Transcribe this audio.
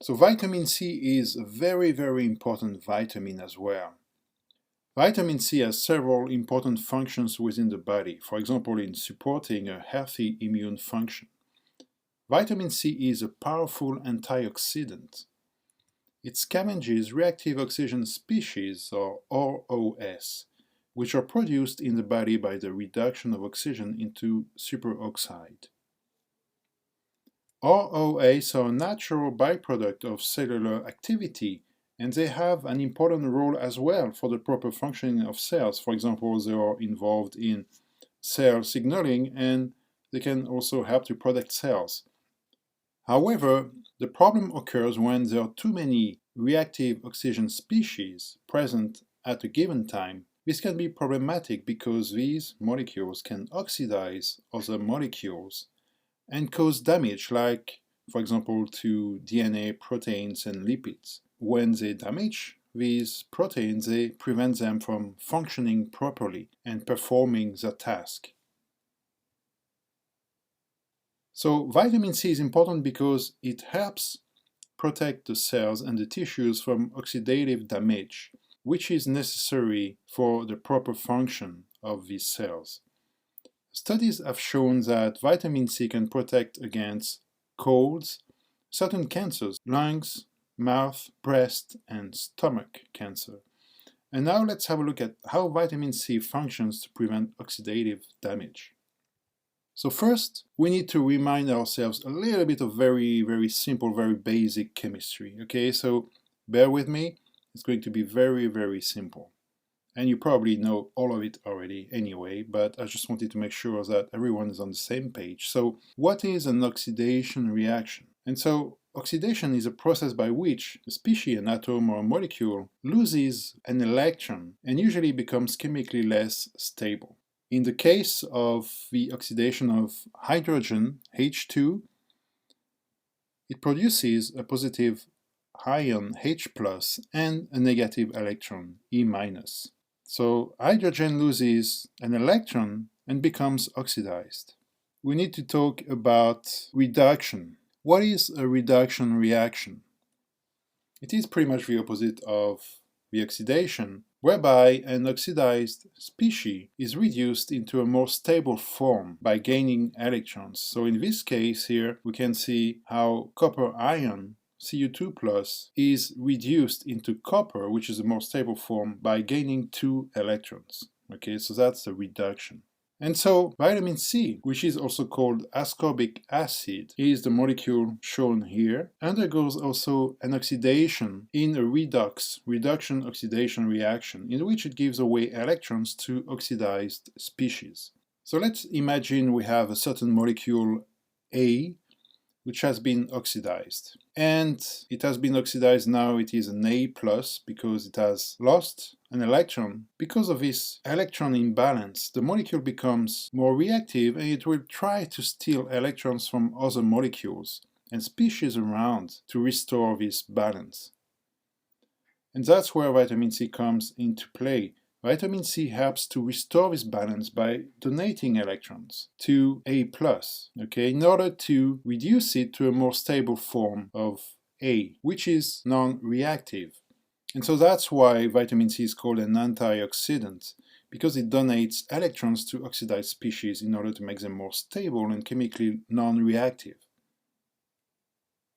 So vitamin C is a very, very important vitamin as well. Vitamin C has several important functions within the body, for example in supporting a healthy immune function. Vitamin C is a powerful antioxidant. It scavenges reactive oxygen species, or ROS, which are produced in the body by the reduction of oxygen into superoxide. ROS are a natural byproduct of cellular activity, and they have an important role as well for the proper functioning of cells. For example, they are involved in cell signaling, and they can also help to protect cells. However, the problem occurs when there are too many reactive oxygen species present at a given time. This can be problematic because these molecules can oxidize other molecules and cause damage, like, for example, to DNA, proteins, and lipids. When they damage these proteins, they prevent them from functioning properly and performing their task. So vitamin C is important because it helps protect the cells and the tissues from oxidative damage, which is necessary for the proper function of these cells. Studies have shown that vitamin C can protect against colds, certain cancers, lungs, mouth, breast, and stomach cancer. And now let's have a look at how vitamin C functions to prevent oxidative damage. So first, we need to remind ourselves a little bit of very, very simple, very basic chemistry. Okay, so bear with me. It's going to be very, very simple. And you probably know all of it already anyway, but I just wanted to make sure that everyone is on the same page. So what is an oxidation reaction? And so oxidation is a process by which a species, an atom, or a molecule loses an electron and usually becomes chemically less stable. In the case of the oxidation of hydrogen, H2, it produces a positive ion H+, and a negative electron, E-. So hydrogen loses an electron and becomes oxidized. We need to talk about reduction. What is a reduction reaction? It is pretty much the opposite of the oxidation, whereby an oxidized species is reduced into a more stable form by gaining electrons. So in this case here, we can see how copper ion, Cu2+, is reduced into copper, which is a more stable form, by gaining 2 electrons. Okay, so that's a reduction. And so vitamin C, which is also called ascorbic acid, is the molecule shown here, undergoes also an oxidation in a reduction-oxidation reaction, in which it gives away electrons to oxidized species. So let's imagine we have a certain molecule A, which has been oxidized. And it has been oxidized now, it is an A+, because it has lost an electron. Because of this electron imbalance, the molecule becomes more reactive and it will try to steal electrons from other molecules and species around to restore this balance. And that's where vitamin C comes into play. Vitamin C helps to restore this balance by donating electrons to A+, okay, in order to reduce it to a more stable form of A, which is non-reactive. And so that's why vitamin C is called an antioxidant, because it donates electrons to oxidized species in order to make them more stable and chemically non-reactive.